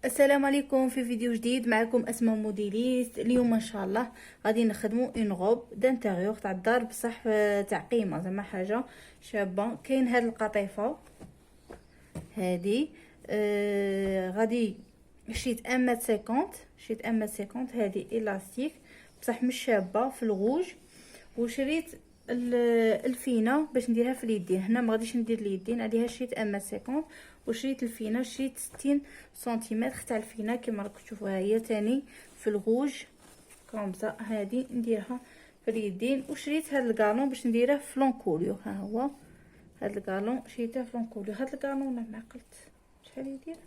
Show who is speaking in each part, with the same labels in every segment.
Speaker 1: السلام عليكم في فيديو جديد. معكم اسماء موديليست. اليوم ان شاء الله غادي نخدموا اون غوب دانتيريور تاع الدار، بصح تعقيمه زعما حاجه شابه. كاين هاد القطيفه هادي غادي شريت 1 متر 50 هادي الاستيك بصح مش شابه في الغوج، وشريت الفينه باش نديرها في اليدين. هنا ما غاديش ندير اليدين عليها، شريت 1 متر 50 وشريت الفينه، شريت 60 سنتيمتر تاع الفينه كما راكم تشوفوها هي تاني في الغوج كومسا. هادي نديرها في اليدين. وشريت هاد الكالون باش نديره في لونكوليو. ها هو هاد الكالون شريته في لونكوليو. هاد الكالون ما عقلت شحال يدير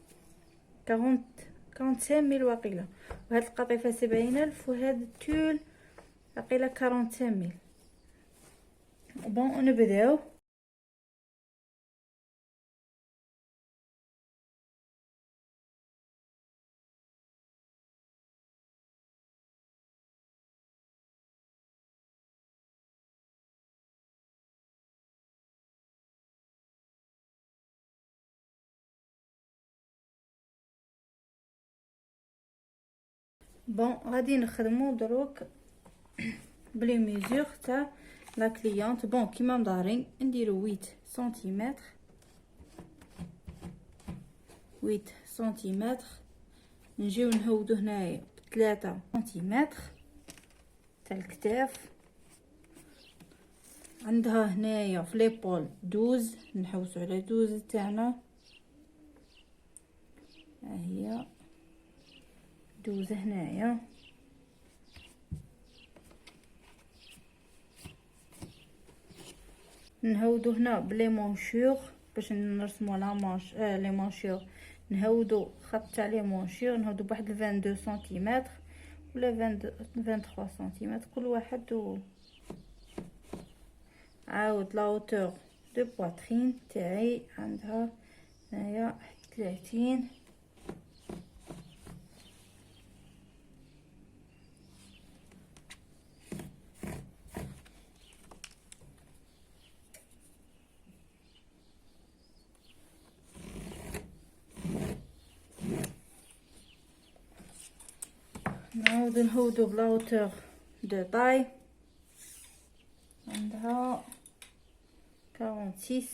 Speaker 1: 45 واقيلا، وهاد القطيفه 70,000 وهاد التول واقيلا 45,000. بون نبداو. بون غادي نخدمو دروك بلي ميزور تاع لا كليونط. بون كيما مدارين نديرو 8 سنتيمتر نجيو نهودو هنايا ب3 سنتيمتر تاع الكتاف. عندها هنايا في ليبول 12، نحوسو على 12 تاعنا. ها هي 12 هنايا. نهودو هنا بلي مونشور باش نرسمو لا مانش لي مونشور. نهودو خط تاع لي مونشور، نهودو بواحد 22 سنتيمتر ولا 23 سنتيمتر كل واحد. عاود لا هوتور دو بواترين تاعي عندها هنايا 30. نعاود نهودو بلا هوتور دو طاي عندها 46.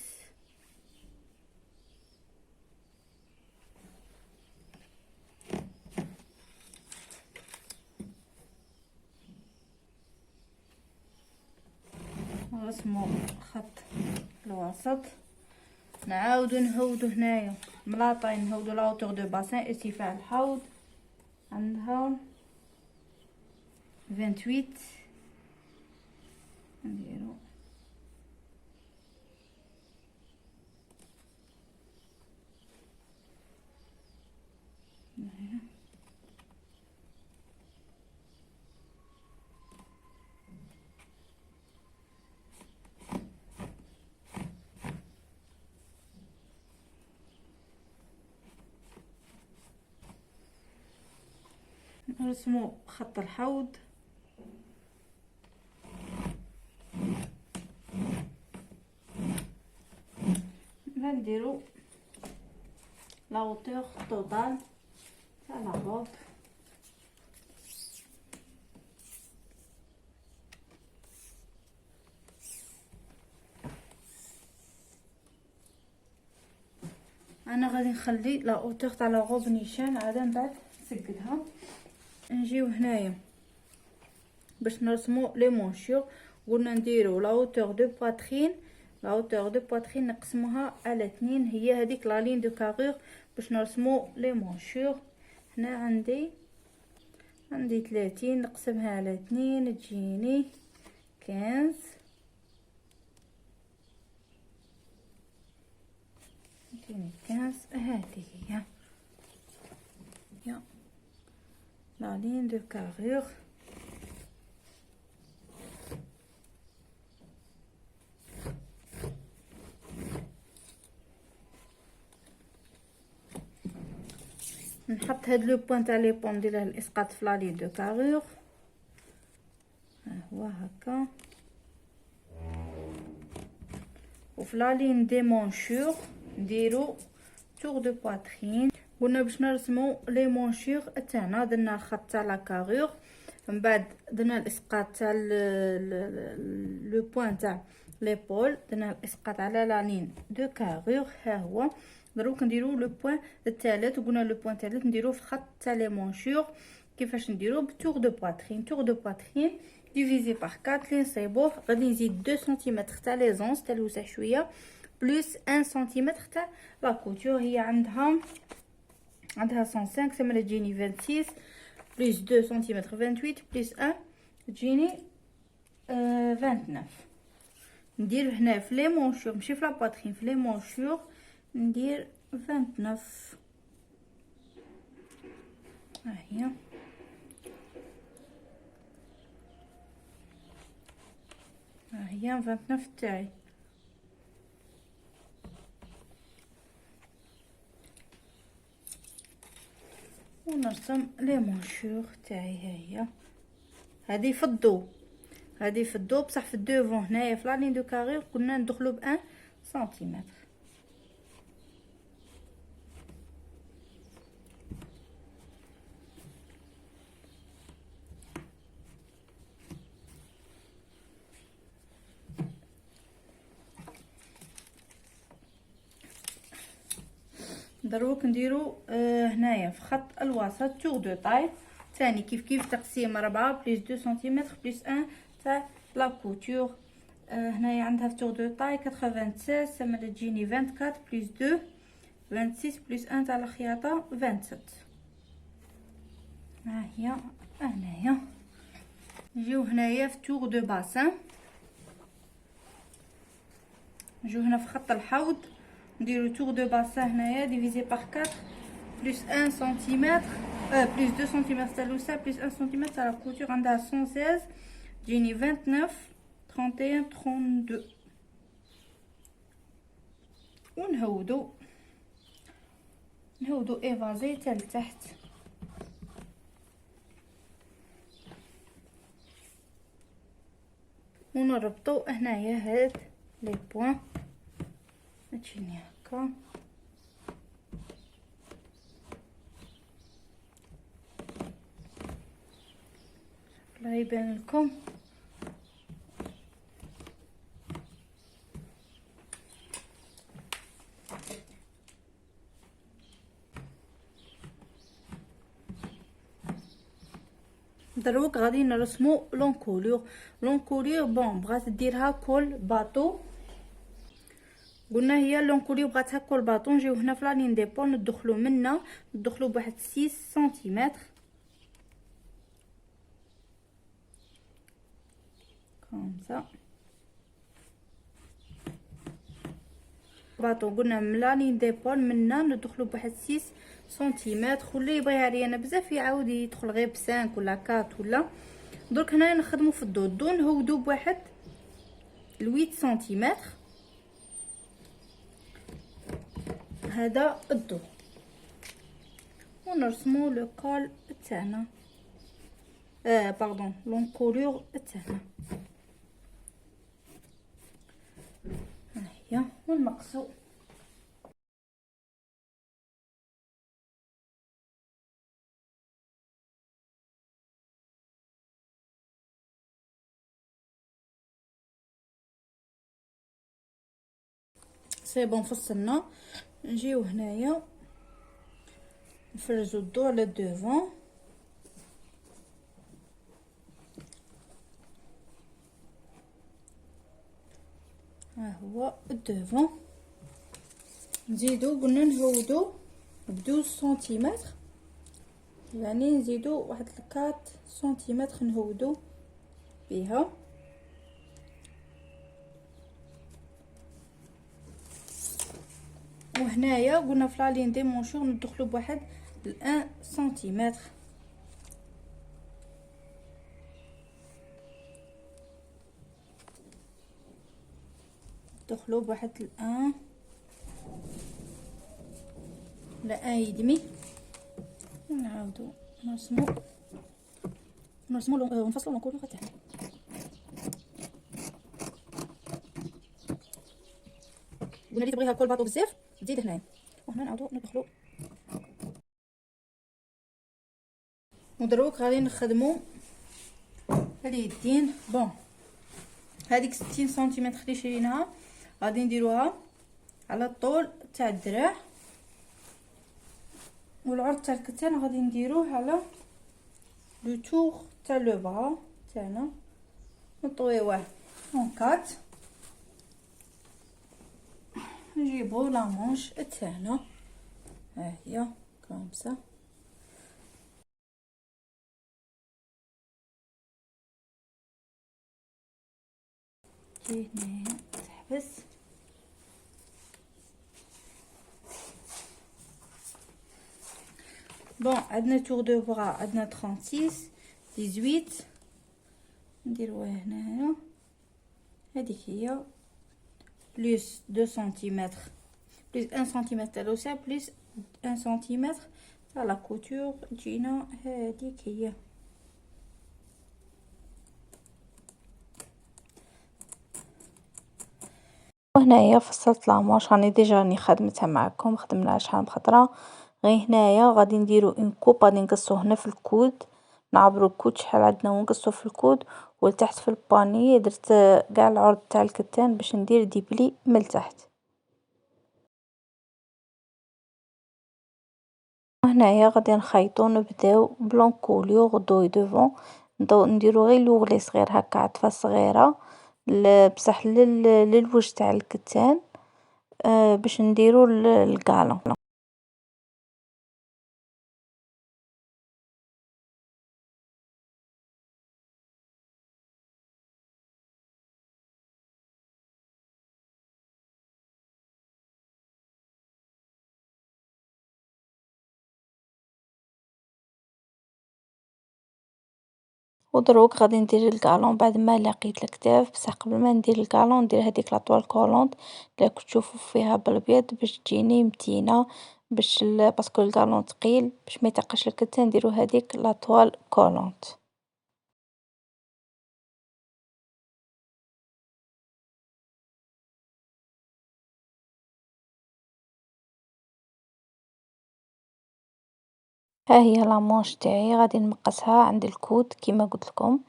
Speaker 1: نرسمو خط الوسط. نعاودو نهودو هنايا ملاطاي، نهودو لا هوتور دو باسين ارتفاع الحوض عندها 28. نديرو هنا نرسمو خط الحوض. نديرو لا هوتور توتال تاع لا روب. انا غادي نخلي لا هوتور تاع لا روب نيشان، عاد من بعد نسقلها. نجيو هنايا باش نرسمو لي مونشور. قلنا نديرو لا هوتور دو بواترين، لا هوتور دو بواترين نقسموها على 2، هي هذيك لا لين دو كارور باش نرسمو لي مونشور. هنا عندي 30 نقسمها على 2 تجيني 15. تجيني 15. هذه هي لا لين دو كارور. نحط هاد لو بوين تاع لي بون ندير له الاسقاط في لا لين دو كارور. ها هو هكا. وفي لا لين دي مونشور نديرو تور دو بواترين قلنا باش نرسمو لي مونشور تاعنا، درنا الخط تاع لا كارور، من بعد درنا الاسقاط تاع لو بوين تاع ليبول، درنا الاسقاط على لا لين دو كارور. ها هو دروك نديرو لو بوين الثالث، وقلنا لو بوين الثالث نديروه في خط تاع لي مونشور. كيفاش نديروه؟ بتور دو بواترين، تور دو بواترين ديفيزي بار 4 لي نصيبوه. غادي نزيد 2 سنتيمتر تاع لي زونس تاع الوسع شويه، بلس 1 سنتيمتر تاع لا كوتور. هي عندها 105 تما تجيني 26 بلس 2 سنتيمتر 28 بلس 1 تجيني 29. ندير هنا في لي مونشور ماشي في لاباترين، في لي مونشور ندير 29. ها هي ها هي 29 تاعي. ونرسم لي مونشور تاعي. ها هي هذه في الضو، هذه في الضو بصح في الدوفون هنايا في لا لين دو كارير كنا ندخلو ب 1 سنتيمتر. دروك نديرو هنايا في خط الوسط تور دو طاي ثاني كيف تقسيم 4 بلس 2 سنتيمتر بلس 1 تاع لا كوتور. هنايا عندها في تور دو طاي 96 تما تجيني 24 بلس 2 26 بلس 1 تاع الخياطه 27. ها هي هنايا نجيو هنايا في تور دو باسان، نجيو هنا في خط الحوض نديرو تور دو باسان هنايا ديفيزي بار 4 بلس 1 سنتيمتر بلس 2 سنتيمتر تاع الوسع بلس 1 سنتيمتر تاع لا كوتور. عندها 116 تجيني 29 31 32. ونهودو ايفازي تاع لتحت. ونربطو هنايا هاد لي بوين تجيني هكا. لا يبان لكم دروك غادي نرسمو لونكولور. لونكولور بون بغات ديرها كول باطو، قلنا هي لونكولور بغاتها كول باطو. نجيو هنا في لا لين ديبول ندخلو منا ندخلو بواحد 6 سنتيمتر كومسا باطو. قلنا من لا لين ديبول منا ندخلو بواحد 6 سنتيمتر، واللي يبغي عريانه بزاف يعاود يدخل غير ب 5 ولا 4 ولا. درك هنايا نخدمو في الضو نهودو بواحد 8 سنتيمتر. هذا الضو ونرسمو لو كول تاعنا باردون لونكولور تاعنا. ها هي ونقصو سي بون. فصلنا نجيو هنايا نفرزو الضو على الدوفون. ها هو الدوفون. نزيدو قلنا نهودو ب 12 سنتيمتر، يعني نزيدو واحد 4 سنتيمتر نهودو بها. وهنايا قلنا في لا لين دي مونشور ندخلو بواحد 1 سنتيمتر. ندخلو بواحد 1 لا 1.5. ونعاودو نرسمو ونفصلو لونكولور تاعنا. قلنا اللي تبغيها كول باطو بزاف تزيد هنايا، وهنا نعاودو ندخلو ودروك غادي نخدمو اليدين. بون هذيك 60 سنتيمتر اللي شريناها غادي نديروها على الطول تاع الدراع، والعرض تاع الكتان غادي نديروه على لو تور تاع لو برا تاعنا، نطويوه اون كات، نجيبو لا مونش تاعنا ها هي كوم سا. تجي هنايا تحبس. بون عندنا تور دو برا عندنا 36 18 نديروها هنايا، هذيك هي بلس 2 سنتيمتر بلس 1 سنتيمتر تاع الوسع بلس 1 سنتيمتر تاع لا كوتور، تجينا هذيك هي. وهنايا فصلت لامونش راني ديجا راني خدمتها معكم، خدمناها شحال من خطره. غير هنايا غادي نديرو اون كوب، غادي نقصو هنا في الكود، نعبرو الكود شحال عندنا ونقصو في الكود، ولتحت في الباني درت كاع العرض تاع الكتان باش ندير دي بلي من التحت. هنايا غادي نخيطو نبداو بلونكوليو دو دوفون، نديرو غير لوغلي صغير هكا عطفه صغيره بصح للوجه تاع الكتان باش نديرو الكالون. ودروك غادي ندير الكالون بعد ما لقيت الكتاف، بصح قبل ما ندير الكالون ندير هذيك لاطوال كولونط اللي راكم تشوفوا فيها بالابيض باش تجيني متينه، باش باسكو الكالون ثقيل باش ما يتقش الكتان نديرو هذيك لاطوال كولونط. ها هي لامونش تاعي غادي نمقسها عند الكود كيما قلت لكم،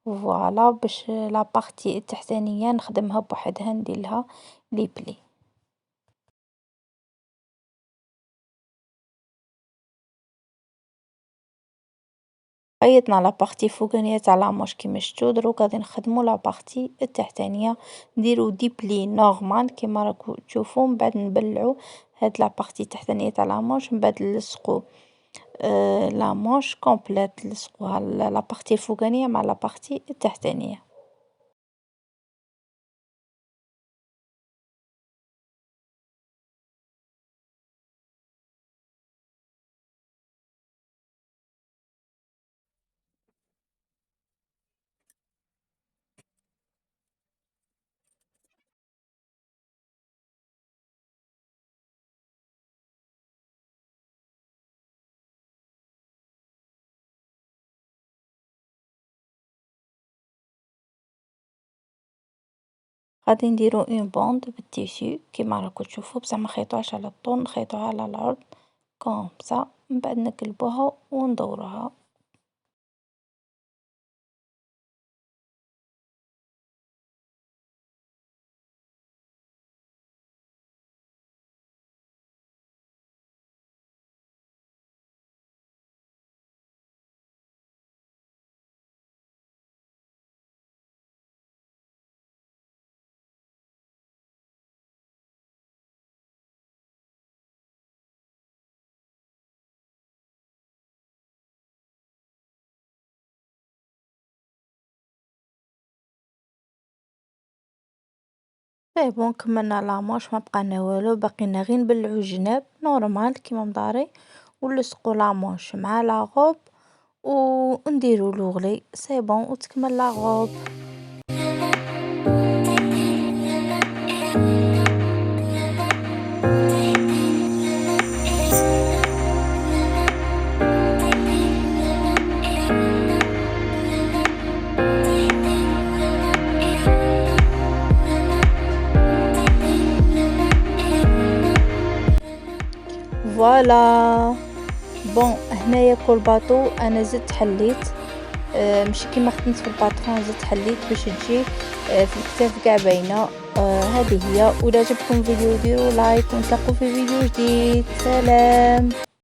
Speaker 1: فوالا باش لا بارتي التحتانيه نخدمها بوحدها ندير لها لي بلي. خيطنا لا بارتي فوقانيه تاع لامونش كيما شفتوا، دروك غادي نخدموا لا بارتي التحتانيه، نديرو دي بلي نورمال كيما راكم تشوفوا، من بعد نبلعوا هاد لا بارتي التحتانيه تاع لامونش، من بعد نلصقوا لا مونش كومبليت، نلصقوها لا بارتي الفوقانيه مع لا بارتي التحتانيه. غادي نديرو اون بوند بالتيشو كيما راكم تشوفوا، بصح ما نخيطوهاش على الطول، نخيطوها على العرض كوم سا، من بعد نقلبوها وندوروها. ايه بون كملنا لامونش، ما بقالنا والو، باقينا غير نبلعو الجناب نورمال كيما مداري، ونلصقو لامونش مع لا غوب ونديرو لوغلي سي بون وتكمل لا غوب. فوالا بون هنايا كل باطو انا زدت حليت، ماشي كيما خدمت في الباترون، زدت حليت باش تجي في الكتاف كاع باينه. هذه هي. ولا عجبكم الفيديو ديروا لايك ونتلاقوا في فيديو جديد. سلام.